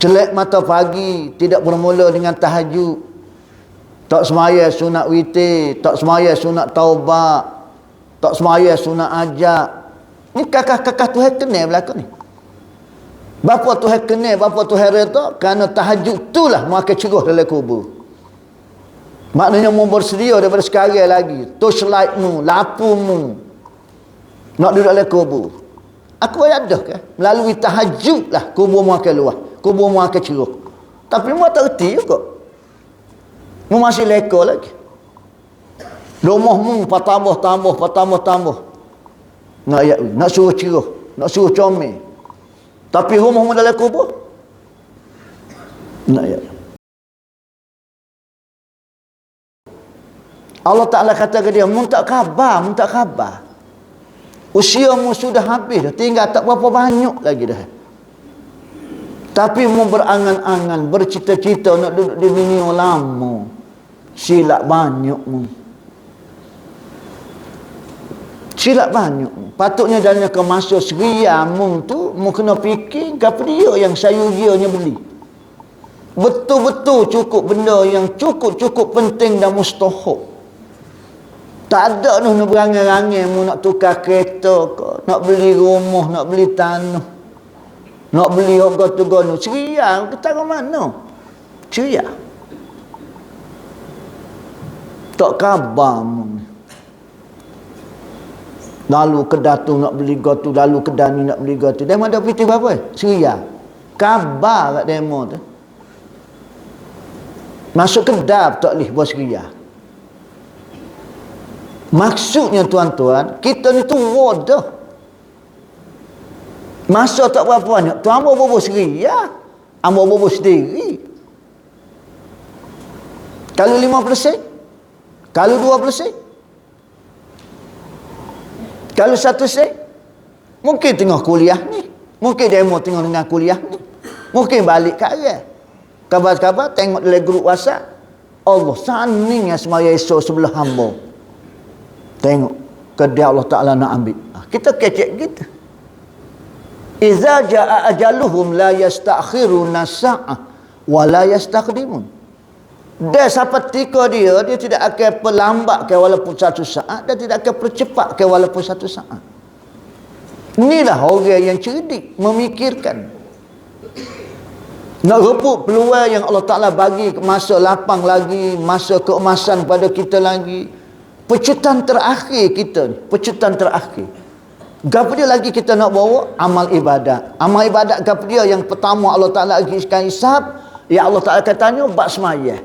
Celek mata pagi tidak bermula dengan tahajud. Tak semaya sunat witir, tak semaya sunat taubat, tak semaya sunat ajak. Ni kakak-kakak Tuhan kenal belakang ni. Bapa Tuhan kenal, bapa Tuhan reda, kerana tahajud itulah mu akan ceroh dalam kubur. Maknanya mu bersedia daripada sekarang lagi. Torchlightmu, lapumu nak duduk dalam kubur. Aku ada ke? Melalui tahajud lah kubur mu akan luas. Kubur mu akan ceroh. Tapi mu tak reti juga. Mu masih leka lagi. Rumah mu tambah. Nak suruh ceroh, nak suruh comel. Tapi rumah mu dalam kubur. Allah Ta'ala kata ke dia, mu tak khabar. Usiamu sudah habis dah, tinggal tak berapa banyak lagi dah. Tapi mu berangan-angan, bercita-cita nak duduk di dunia lama. Silap banyak mu. Patutnya dalam ke masa seria mu tu, mu kena fikir apa dia yang sayurianya beli. Betul-betul cukup benda yang cukup penting dan mustahak. Tak ada nak berangan-angan mu nak tukar kereta ke, nak beli rumah, nak beli tanah, nak beli harga-harga. Ceria kita ke mana? Ceria. Tak khabar mu. Lalu kedai tu nak beli gotu, lalu kedai ni nak beli gotu. Demo ada pitih apa? Ceria. Khabar kat demo tu. Masuk kedai tak boleh buat ceria. Maksudnya tuan-tuan, kita ni tu wadah. Masa tak berapa banyak, tu hamba bobo ceria. Hamba bobo sendiri. Kalau 50%, kalau 20%, kalau 1%, mungkin tengah kuliah ni, mungkin demo tengah dengan kuliah ni, mungkin balik ke arah. Kabar-kabar tengok dalam grup WhatsApp, Allah saningnya semaya esok sebelah hamba. Tengok kedai Allah Ta'ala nak ambil. Kita kecek gitu. Iza ja'a ajaluhum la yastakhiruna sa'ah wa la yastaqdimun. Dia sampai tika dia tidak akan perlambatkan walaupun satu saat, dan tidak akan percepatkan walaupun satu saat. Inilah orang yang cerdik, memikirkan. Nak rebut peluang yang Allah Ta'ala bagi, masa lapang lagi, masa keemasan pada kita lagi. Pecutan terakhir kita ni, pecutan terakhir. Gapa dia lagi kita nak bawa? Amal ibadat. Amal ibadat gapa dia yang pertama Allah Ta'ala akan hisab, ya Allah Ta'ala akan tanya bab semaya.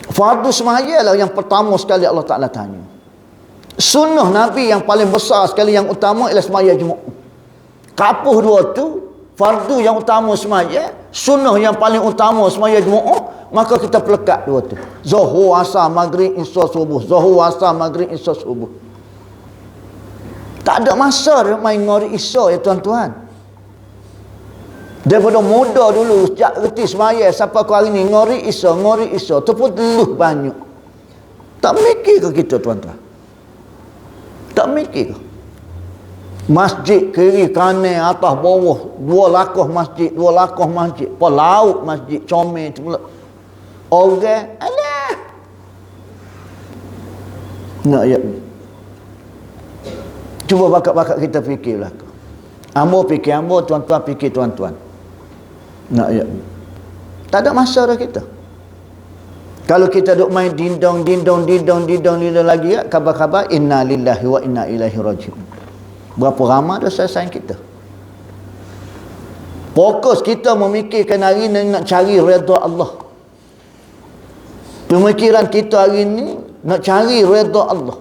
Fardu semaya lah yang pertama sekali Allah Ta'ala tanya. Sunnah Nabi yang paling besar sekali, yang utama ialah semaya Jumaat. Kapuh dua tu, fardu yang utama semaya, sunnah yang paling utama semaya Jumaat. Maka kita pelekat dua tu. Zuhur, asar, maghrib, isya, subuh. Zuhur, asar, maghrib, isya, subuh. Tak ada masa dia main ngori isya ya tuan-tuan. Daripada muda dulu, sejak reti semaya sampai ke hari ni, ngori isya. Tu pun teluh banyak. Tak mikir ke kita tuan-tuan? Tak mikir ke? Masjid kiri, kanan, atas, bawah. 2 lakuh masjid. Pelaut masjid, comel. Orang, alah. Nak ya. Cuba bakat-bakat kita fikirlah. Ambo fikir ambo, tuan-tuan fikir tuan-tuan. Nak ya. Tak ada masa dah kita. Kalau kita duk main dindong lagi ya, khabar-khabar inna lillahi wa inna ilaihi raji'un. Berapa ramai dah selesai kita. Fokus kita memikirkan hari ni nak cari redha Allah. Pemikiran kita hari ni nak cari redha Allah.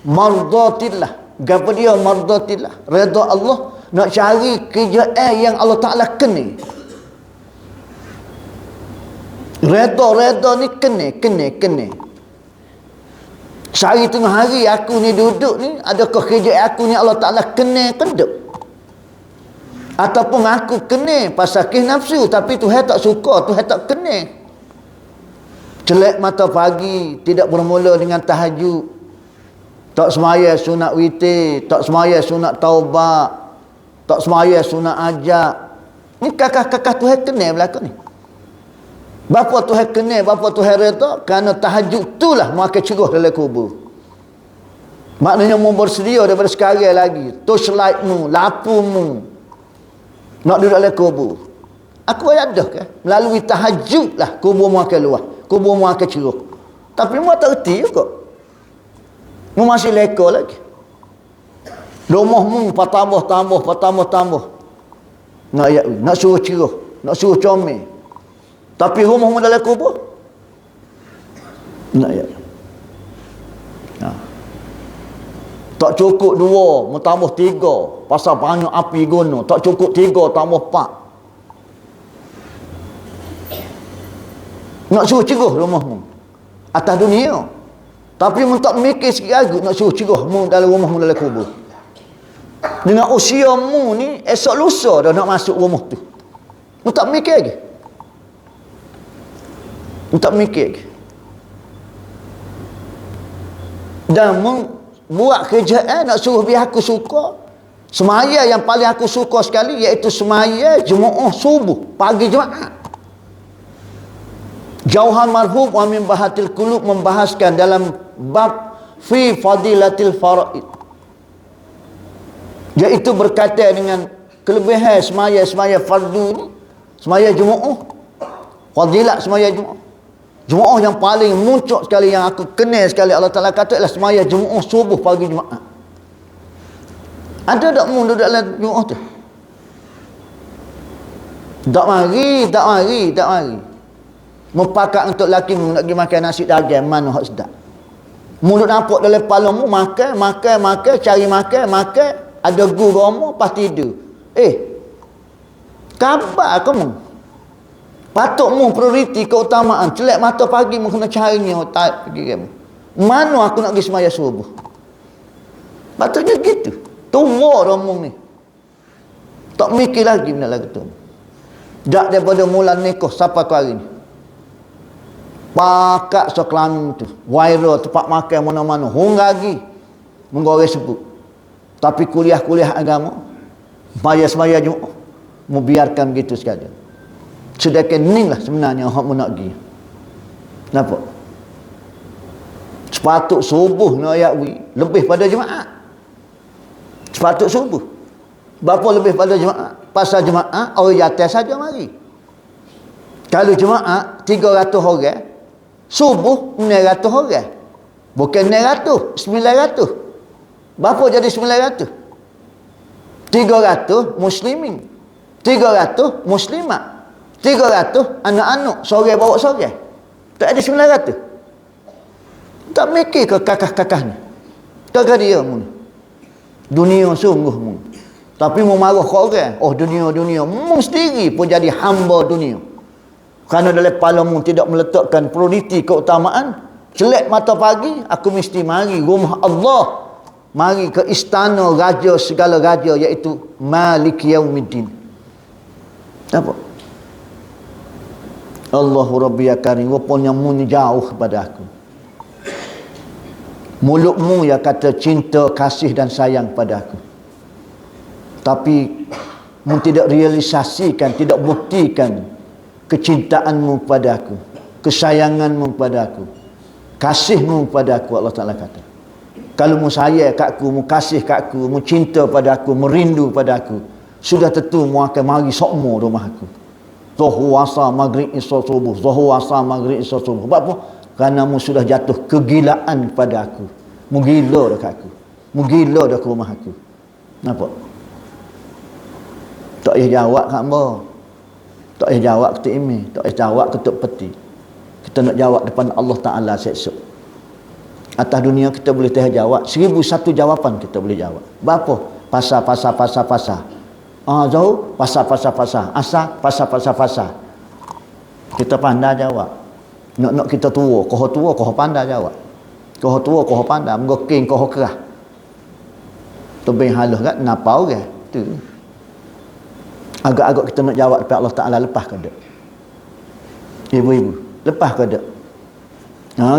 Mardatillah. Gapa dia mardatillah? Redha Allah. Nak cari kerjaan yang Allah Ta'ala kena. Redha ni kena. Sehari tengah hari aku ni duduk ni, adakah kerjaan aku ni Allah Ta'ala kena kenduk? Ataupun aku kena pasal kisah nafsu, tapi Tuhan tak suka, Tuhan tak kena. Celek mata pagi tidak bermula dengan tahajud. Tak semaya sunat witir, tak semaya sunat taubat, tak semaya sunat ajak. Ni kakak-kakak Tuhan kenal belakang ni. Bapa Tuhan kenal, bapa Tuhan reda, kerana tahajud itulah makan ceruh dalam kubur. Maknanya mu bersedia daripada sekarang lagi. Torchlightmu, lapumu, nak duduk dalam kubur. Aku ada kan? Melalui tahajud lah kubur mu akan luar. Kubur mu akan ceruh. Tapi mu tak reti juga. Mu masih leka lagi. Rumahmu tambah. Nak suruh ceruh, nak suruh comel. Tapi rumahmu dalam kubur. Nak ya. Tak cukup 2, mu tambah 3. Pasal banyak api guna. Tak cukup 3, tambah 4. Nak suruh ceruh rumahmu atas dunia. Tapi mu tak mikir sikit lagi nak suruh ceruh mu dalam rumahmu dalam kubur. Dengan usia mu ni, esok lusa dah nak masuk rumah tu. Mu tak mikir lagi. Mu tak mikir lagi. Dan mu buat kerjaan nak suruh biar aku suka. Semaya yang paling aku suka sekali iaitu semaya Jumaat subuh, pagi Jumaat. Jauhan marhum wa min bahatil qulub membahaskan dalam bab fi fadilatil faraid, iaitu berkaitan dengan kelebihan semaya fardu ni, semaya Jumaat, fadilat semaya Jumaat. Jumaat yang paling muncul sekali, yang aku kenal sekali Allah Ta'ala kata ialah semaya Jumaat subuh pagi Jumaat. Ada tak mu duduk dalam Jumaat tu? Tak mari. Mempakat untuk laki mu nak pergi makan nasi daging, mana hak sedap. Mulut nampak dalam kepala mu, makan, cari makan, ada gurama, lepas tidur. Khabar kamu. Patut mu prioriti keutamaan. Celak mata pagi mu kena cari ni otak pergi kamu. Mana aku nak pergi semaya subuh? Patutnya gitu. Tua romong ni. Tak mikir lagi benda lagu tu. Tak daripada mula nikah sampai ke hari ni. Pakat sekelang tu. Viral tempat makan mana-mana. Hung lagi. Menggoreng sebut. Tapi kuliah-kuliah agama, semaya Jumaat, mu biarkan begitu sekali. Sedangkan ni lah sebenarnya hak mu nak pergi. Nampak? Sepatut subuh nak ayat lebih pada Jumaat. Sepatut subuh. Berapa lebih pada Jumaat? Pasal Jumaat orang jatuh saja mari. Kalau Jumaat 300 orang, subuh 900 orang. Bukan 900, 900. Berapa jadi 900? 300 muslimin, 300 muslimat, 300 anak-anak, seorang bawa seorang. Tak ada 900. Tak mikir ke kakak-kakak ni? Kakak dia mu ni. Dunia sungguh mu. Tapi mu marah ke orang. Oh dunia. Mu sendiri pun jadi hamba dunia. Kerana dalam kepala mu tidak meletakkan prioriti keutamaan. Celak mata pagi, aku mesti mari rumah Allah. Mari ke istana raja segala raja, iaitu Malik Yaumiddin. Apa? Allahu Rabbi ya Karim, rupanya mu ni jauh pada aku. Mulutmu yang kata cinta, kasih dan sayang pada aku. Tapi mu tidak realisasikan, tidak buktikan kecintaanmu kepada aku, kesayanganmu kepada aku, kasihmu kepada aku. Allah Ta'ala kata, kalau mu sayang kat aku, mu kasih kat aku, mu cinta pada aku, merindu pada aku, sudah tentu mu akan mari sokmo rumah aku. Zuhur, asar, maghrib, isya, subuh. Zuhur, asar, maghrib, isya, subuh. Sebab apa? Kerana mu sudah jatuh kegilaan pada aku. Mu gila dah kat aku. Mu gila dah ke rumah aku. Nampak? Tak payah jawab kat hamba. Tak payah jawab ketuk email. Tak payah jawab ketuk peti. Kita nak jawab depan Allah Ta'ala esok. Atas dunia kita boleh jawab 1001 jawapan kita boleh jawab. Berapa? Pasal. Zuhur, pasal. Asar, pasal. Kita pandai jawab. Nak kita tua, koh pandai jawab. Koh tua, koh pandai, menggoking, koh kerah. Tebing halus kan, napau ke? Tu. Agak-agak kita nak jawab depan Allah Ta'ala, lepas ke tak? Ibu-ibu, lepas ke tak?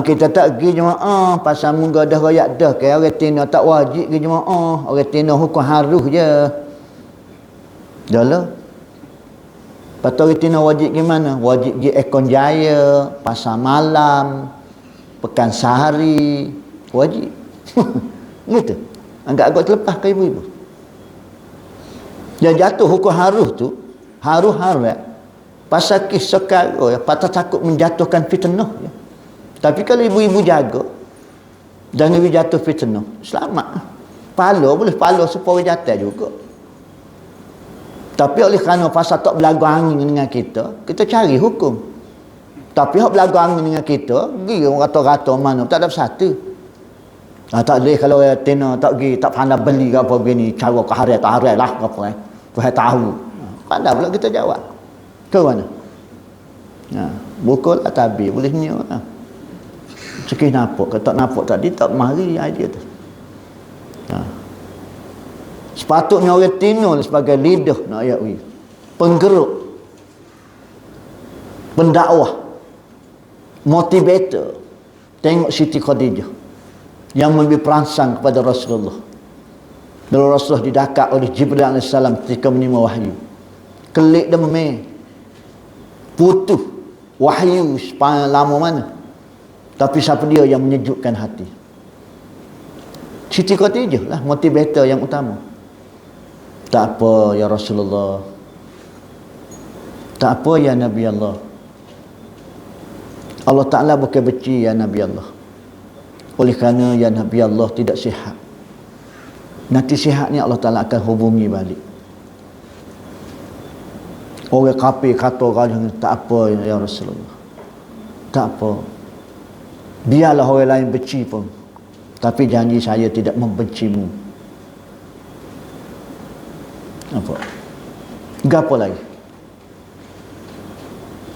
Kita tak pergi jemaah pasal munggah dah rakyat dah ke orang tina tak wajib pergi jemaah. Orang tina hukum harus je. Dah lah. Patut retina wajib gimana? Wajib pergi Ekon Jaya, Pasar Malam, Pekan Sehari, wajib. Gitu. Agak-agak terlepas ke ibu-ibu. Yang jatuh hukum haruh tu, haruh-harat, pasal kisah sekarang ya, patut takut menjatuhkan fitnah ya. Tapi kalau ibu-ibu jaga, jangan ibu jatuh fitnah, selamat. Palo boleh palo supaya jatuh juga. Tapi oleh kerana pasal tak berlagu angin dengan kita, kita cari hukum. Tapi hak berlagu angin dengan kita, pergi rata-rata mana, tak ada satu. Tak boleh kalau tina tak pergi, tak pandai beli ke apa begini, cara ke hari tak hari lah ke apa. Tuhan tahu. Pandai pula kita jawab. Ke mana? Buku lah tabir, boleh nyok lah. Sekih nampak, kalau tak nampak tadi, tak mari idea tu. Sepatutnya orang tinul sebagai leader nak ayat we, penggerak, pendakwah, motivator. Tengok Siti Khadijah yang memberi perangsang kepada Rasulullah. Bila Rasulullah didakar oleh Jibril AS ketika menerima wahyu, kelik demam, putus wahyu sepanjang lama mana, tapi siapa dia yang menyejukkan hati? Siti Khadijah lah motivator yang utama. Tak apa ya Rasulullah, tak apa ya Nabi Allah, Allah Ta'ala bukan benci ya Nabi Allah. Oleh kerana ya Nabi Allah tidak sihat, nanti sihatnya Allah Ta'ala akan hubungi balik. Orang kafir kata orang tak apa ya Rasulullah, tak apa, biarlah orang lain benci pun, tapi janji saya tidak membencimu. Apa? Gapo lagi?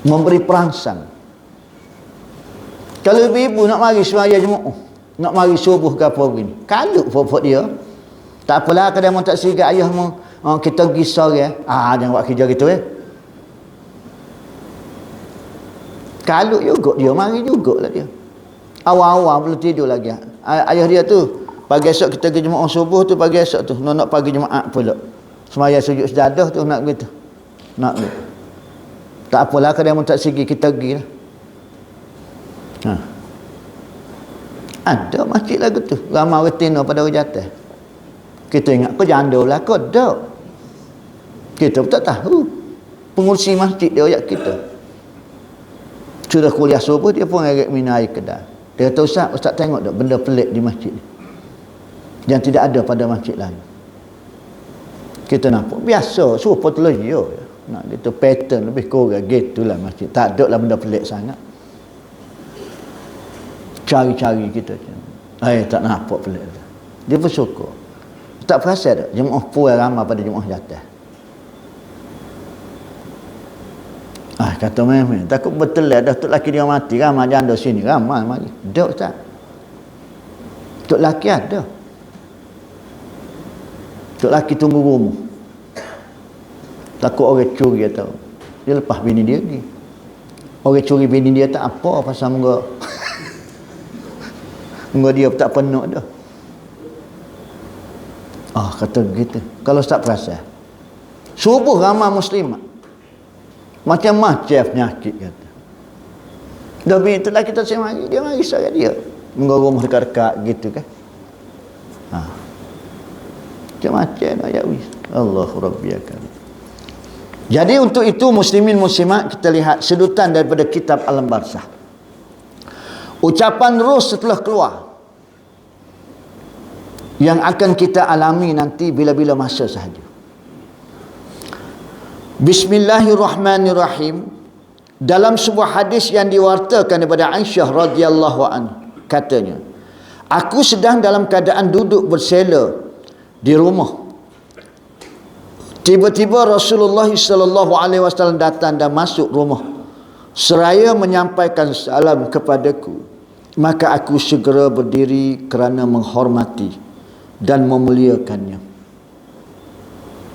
Memberi perangsang. Kalau ibu-ibu nak mari semaya Jumaat, nak mari subuh ke apa begini, kalut pokok dia. Tak apalah kadang tak sigat ayah mu, kita pergi sore. Jangan buat kerja gitu Kalut juga dia, mari jugalah dia. Awal-awal belum tidur lagi. Ayah dia tu, pagi esok kita pergi Jumaat subuh tu, pagi esok tu nak pagi Jumaat pula. Semaya sujud sejadah tu nak begitu. Nak begitu. Tak apalah kadang tak segi kita pergi lah. Ada masjid lagu tu. Ramai retina pada orang jatuh. Kita ingat kau janda lah kau. Tak. Kita pun tak tahu. Pengurusi masjid dia ayat kita. Sudah kuliah subuh dia pun agak minum air kedai. Dia kata Ustaz tengok tak benda pelik di masjid ni, yang tidak ada pada masjid lain. Kita nampak biasa, suruh telur nak gitu pattern lebih kurang gitulah masjid. Tak ada lah benda pelik sangat. Cari-cari kita. Tak nampak pelik. Dia bersyukur. Tak perasan tak? Jemaah puan ramai pada jemaah jatah. Kata memang takut betul lah. Dah tok laki dia mati, ramai janda sini, ramai mari. Dok tak? Tok laki ada. Tok laki tunggu rumah. Takut orang curi atau dia lepas bini dia pergi. Orang curi bini dia tak apa pasal muka dia tak penuh dah. Kata begitu. Kalau tak perasan, subuh ramai muslimat, macam-macam penyakit kata. Dah bini tu lah kita mari, dia mari saya dia muka rumah dekat-dekat gitu kan. Macam-macam ayat wis. Allahu Rabbi akbar. Jadi untuk itu muslimin muslimat, kita lihat sedutan daripada kitab Alam Barzah. Ucapan roh setelah keluar yang akan kita alami nanti bila-bila masa sahaja. Bismillahirrahmanirrahim. Dalam sebuah hadis yang diwartakan daripada Aisyah radhiyallahu anha, katanya, aku sedang dalam keadaan duduk bersela di rumah. Tiba-tiba Rasulullah SAW datang dan masuk rumah seraya menyampaikan salam kepadaku. Maka aku segera berdiri kerana menghormati dan memuliakannya,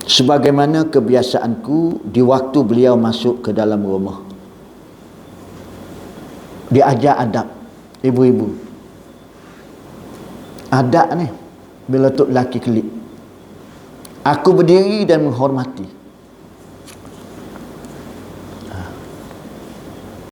sebagaimana kebiasaanku di waktu beliau masuk ke dalam rumah. Diajar adab ibu-ibu. Adab ni bila tok laki kelik, aku berdiri dan menghormati.